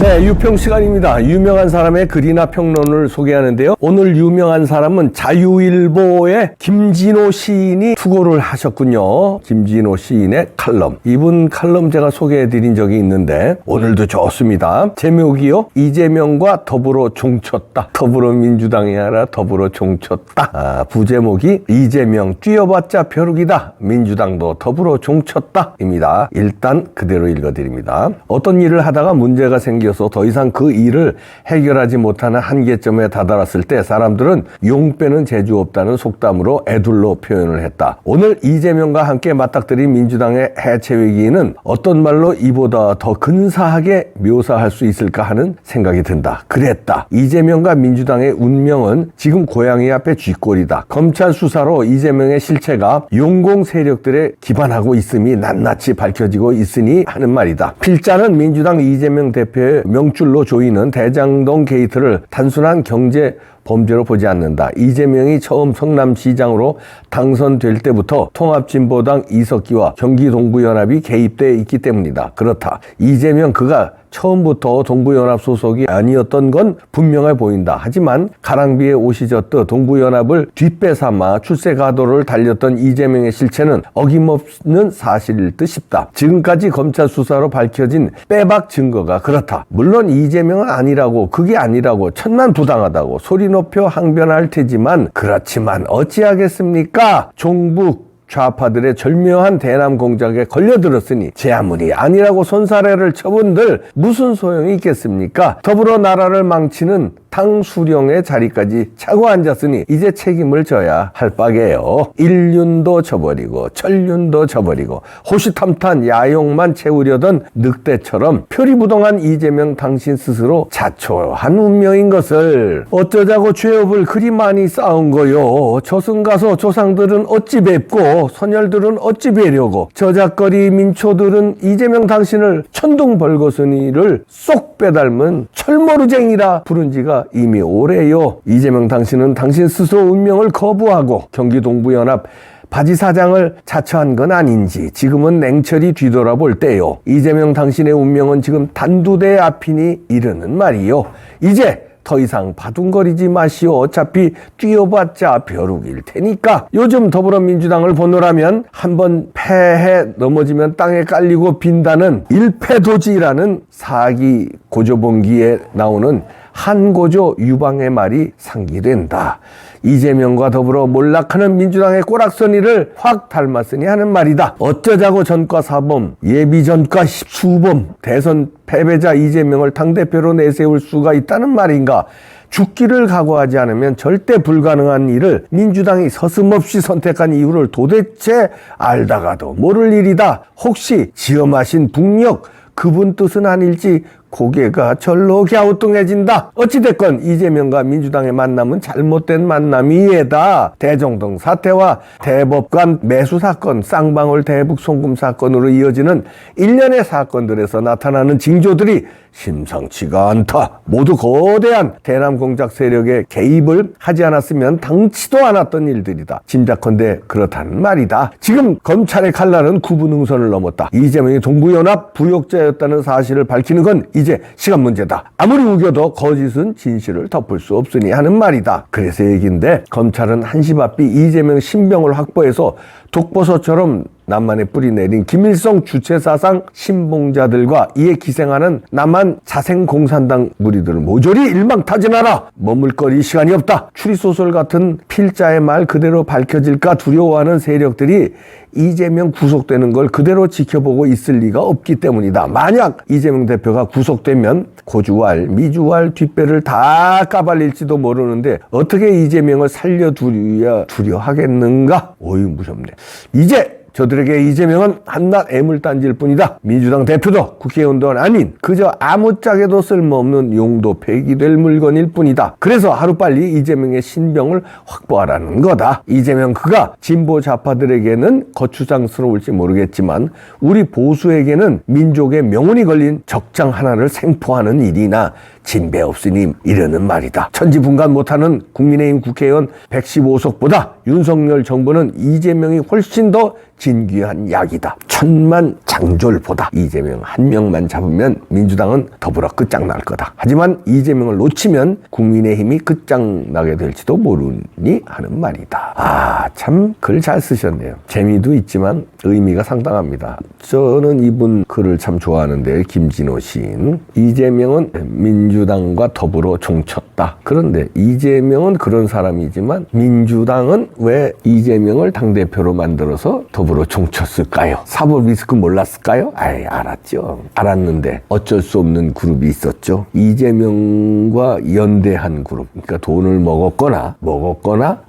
네, 유평 시간입니다. 유명한 사람의 글이나 평론을 소개하는데요. 오늘 유명한 사람은 자유일보의 김진호 시인이 투고를 하셨군요. 김진호 시인의 칼럼. 이분 칼럼 제가 소개해드린 적이 있는데 오늘도 좋습니다. 제목이요. 이재명과 더불어 종쳤다. 더불어민주당이 아니라 더불어 종쳤다. 부제목이 이재명 뛰어봤자 벼룩이다. 민주당도 더불어 종쳤다. 입니다. 일단 그대로 읽어드립니다. 어떤 일을 하다가 문제가 생겨서 더 이상 그 일을 해결하지 못하는 한계점에 다다랐을 때 사람들은 용 빼는 재주 없다는 속담으로 애둘러 표현을 했다. 오늘 이재명과 함께 맞닥뜨린 민주당의 해체 위기는 어떤 말로 이보다 더 근사하게 묘사할 수 있을까 하는 생각이 든다. 그랬다. 이재명과 민주당의 운명은 지금 고양이 앞에 쥐꼬리다. 검찰 수사로 이재명의 실체가 용공 세력들에 기반하고 있음이 낱낱이 밝혀지고 있으니 하는 말이다. 필자는 민주당 이재명 대표의 명줄로 조이는 대장동 게이트를 단순한 경제 범죄로 보지 않는다. 이재명이 처음 성남시장으로 당선될 때부터 통합진보당 이석기와 경기동부연합이 개입되어 있기 때문이다. 그렇다. 이재명 그가 처음부터 동부연합 소속이 아니었던 건 분명해 보인다. 하지만 가랑비에 옷이 젖듯 동부연합을 뒷배삼아 출세 가도를 달렸던 이재명의 실체는 어김없는 사실일 듯 싶다. 지금까지 검찰 수사로 밝혀진 빼박 증거가 그렇다. 물론 이재명은 아니라고 그게 아니라고 천만부당하다고 소리 높여 항변할 테지만 그렇지만 어찌하겠습니까? 종북 좌파들의 절묘한 대남 공작에 걸려들었으니 제 아무리 아니라고 손사래를 쳐본들 무슨 소용이 있겠습니까? 더불어 나라를 망치는 당 수령의 자리까지 차고 앉았으니 이제 책임을 져야 할 빠게요. 인륜도 저버리고 천륜도 저버리고 호시탐탐 야욕만 채우려던 늑대처럼 표리부동한 이재명 당신 스스로 자초한 운명인 것을 어쩌자고 죄업을 그리 많이 쌓은 거요. 저승가서 조상들은 어찌 뵙고 선열들은 어찌 뵈려고 저작거리 민초들은 이재명 당신을 천둥벌거숭이를 쏙 빼닮은 철모르쟁이라 부른 지가 이미 오래요. 이재명 당신은 당신 스스로 운명을 거부하고 경기동부연합 바지사장을 자처한 건 아닌지 지금은 냉철히 뒤돌아볼 때요. 이재명 당신의 운명은 지금 단두대 앞이니 이르는 말이요. 이제 더 이상 바둥거리지 마시오. 어차피 뛰어봤자 벼룩일 테니까. 요즘 더불어민주당을 보노라면 한번 패해 넘어지면 땅에 깔리고 빈다는 일패도지라는 사기 고조봉기에 나오는 한고조 유방의 말이 상기된다. 이재명과 더불어 몰락하는 민주당의 꼬락서니를 확 닮았으니 하는 말이다. 어쩌자고 전과사범, 예비전과 수범, 대선 패배자 이재명을 당대표로 내세울 수가 있다는 말인가? 죽기를 각오하지 않으면 절대 불가능한 일을 민주당이 서슴없이 선택한 이유를 도대체 알다가도 모를 일이다. 혹시 지엄하신 북녘 그분 뜻은 아닐지 고개가 절로 갸우뚱해진다. 어찌됐건 이재명과 민주당의 만남은 잘못된 만남이에다. 대정동 사태와 대법관 매수 사건, 쌍방울 대북 송금 사건으로 이어지는 일련의 사건들에서 나타나는 징조들이 심상치가 않다. 모두 거대한 대남 공작 세력의 개입을 하지 않았으면 당치도 않았던 일들이다. 짐작컨대 그렇다는 말이다. 지금 검찰의 칼날은 구분응선을 넘었다. 이재명이 동부연합 부역자였다는 사실을 밝히는 건 이제 시간 문제다. 아무리 우겨도 거짓은 진실을 덮을 수 없으니 하는 말이다. 그래서 얘기인데 검찰은 한시바삐 이재명 신병을 확보해서 독버섯처럼 남한에 뿌리 내린 김일성 주체사상 신봉자들과 이에 기생하는 남한 자생공산당 무리들을 모조리 일망타진하라. 머물거리 시간이 없다. 추리소설 같은 필자의 말 그대로 밝혀질까 두려워하는 세력들이 이재명 구속되는 걸 그대로 지켜보고 있을 리가 없기 때문이다. 만약 이재명 대표가 구속되면 고주왈, 미주왈, 뒷배를 다 까발릴지도 모르는데 어떻게 이재명을 살려두려 하겠는가? 어이 무섭네. 이제 저들에게 이재명은 한낱 애물단지일 뿐이다. 민주당 대표도 국회의원도 아닌 그저 아무짝에도 쓸모없는 용도 폐기될 물건일 뿐이다. 그래서 하루빨리 이재명의 신병을 확보하라는 거다. 이재명 그가 진보 좌파들에게는 거추장스러울지 모르겠지만 우리 보수에게는 민족의 명운이 걸린 적장 하나를 생포하는 일이나 진배 없으니 이러는 말이다. 천지분간 못하는 국민의힘 국회의원 115석보다 윤석열 정부는 이재명이 훨씬 더 진귀한 약이다. 천만장 장졸보다 이재명 한 명만 잡으면 민주당은 더불어 끝장날 거다. 하지만 이재명을 놓치면 국민의힘이 끝장나게 될지도 모르니 하는 말이다. 참 글 잘 쓰셨네요. 재미도 있지만 의미가 상당합니다. 저는 이분 글을 참 좋아하는데, 김진호 시인. 이재명은 민주당과 더불어 종쳤다. 그런데 이재명은 그런 사람이지만 민주당은 왜 이재명을 당대표로 만들어서 더불어 종쳤을까요? 사법 리스크 몰랐을까요? 알았죠. 알았는데 어쩔 수 없는 그룹이 있었죠. 이재명과 연대한 그룹. 그러니까 돈을 먹었거나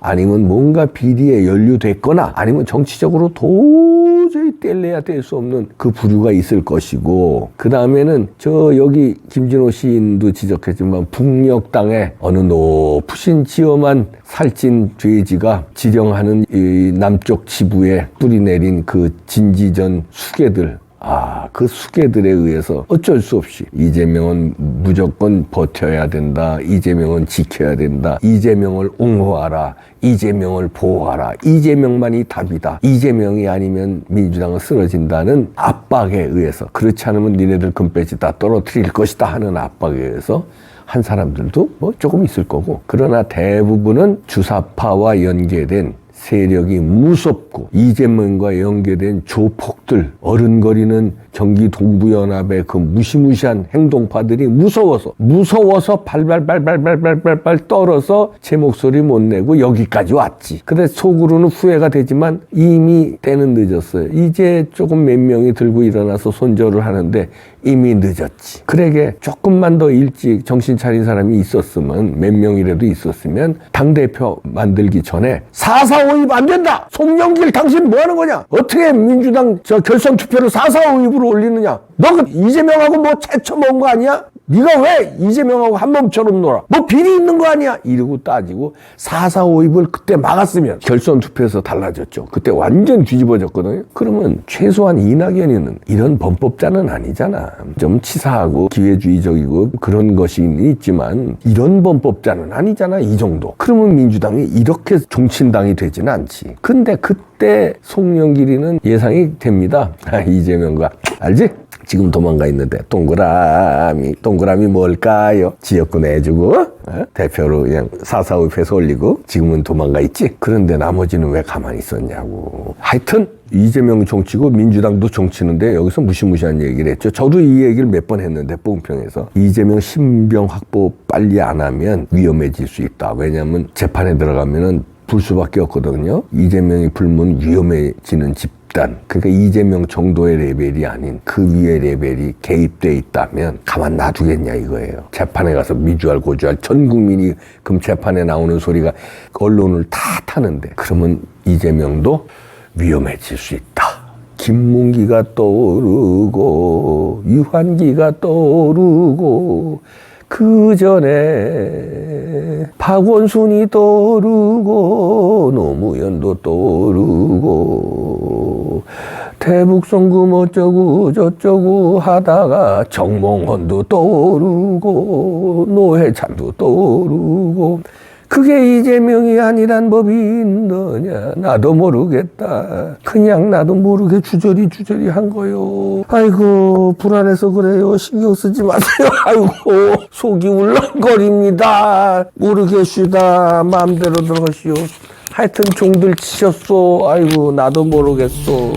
아니면 뭔가 비리에 연루됐거나 아니면 정치적으로 도저히 뗄래야 뗄 수 없는 그 부류가 있을 것이고, 그 다음에는 여기 김진호 시인도 지적했지만 북녘땅에 어느 높으신 지엄한 살찐 돼지가 지령하는 이 남쪽 지부에 뿌리 내린 그 진지전 수개들, 그 수개들에 의해서 어쩔 수 없이 이재명은 무조건 버텨야 된다. 이재명은 지켜야 된다. 이재명을 옹호하라. 이재명을 보호하라. 이재명만이 답이다. 이재명이 아니면 민주당은 쓰러진다는 압박에 의해서, 그렇지 않으면 니네들 금배지 다 떨어뜨릴 것이다 하는 압박에 의해서 한 사람들도 뭐 조금 있을 거고, 그러나 대부분은 주사파와 연계된 세력이 무섭고 이재명과 연계된 조폭들, 어른거리는 경기 동부연합의 그 무시무시한 행동파들이 무서워서 발발 떨어서 제 목소리 못 내고 여기까지 왔지. 근데 속으로는 후회가 되지만 이미 때는 늦었어요. 이제 조금 몇 명이 들고 일어나서 손절을 하는데 이미 늦었지. 그러게 조금만 더 일찍 정신 차린 사람이 있었으면, 몇 명이라도 있었으면 당대표 만들기 전에 4.4.5입 안 된다. 송영길 당신 뭐 하는 거냐? 어떻게 민주당 결선 투표를 4.4.5입으로 올리느냐? 너 이재명하고 뭐 채쳐 먹은 거 아니야? 네가 왜 이재명하고 한 몸처럼 놀아? 뭐 비리 있는 거 아니야? 이러고 따지고 4.4.5입을 그때 막았으면 결선 투표에서 달라졌죠. 그때 완전 뒤집어졌거든요. 그러면 최소한 이낙연이는 이런 범법자는 아니잖아. 좀 치사하고 기회주의적이고 그런 것이 있지만 이런 범법자는 아니잖아. 이 정도. 그러면 민주당이 이렇게 종친당이 되지는 않지. 근데 그때 송영길이는 예상이 됩니다. 이재명과 알지? 지금 도망가 있는데 동그라미 뭘까요? 지역구 내주고 대표로 그냥 4.4.5에서 올리고 지금은 도망가 있지. 그런데 나머지는 왜 가만히 있었냐고. 하여튼 이재명 정치고 민주당도 정치는데 여기서 무시무시한 얘기를 했죠. 저도 이 얘기를 몇 번 했는데, 뽕평에서 이재명 신병 확보 빨리 안 하면 위험해질 수 있다. 왜냐하면 재판에 들어가면은 불 수밖에 없거든요. 이재명이 불면 위험해지는 집단, 그러니까 이재명 정도의 레벨이 아닌 그 위의 레벨이 개입돼 있다면 가만 놔두겠냐 이거예요. 재판에 가서 미주알 고주알 전 국민이 그럼 재판에 나오는 소리가 언론을 다 타는데, 그러면 이재명도 위험해질 수 있다. 김문기가 떠오르고 유한기가 떠오르고 그 전에 박원순이 떠오르고 노무현도 떠오르고 대북송금 어쩌고 저쩌고 하다가 정몽원도 떠오르고 노회찬도 떠오르고, 그게 이재명이 아니란 법이 있느냐? 나도 모르겠다. 그냥 나도 모르게 주저리 한 거요. 아이고 불안해서 그래요. 신경 쓰지 마세요. 아이고 속이 울렁거립니다. 모르겠시다. 마음대로 들어가시오. 하여튼 종들 치셨소. 아이고 나도 모르겠소.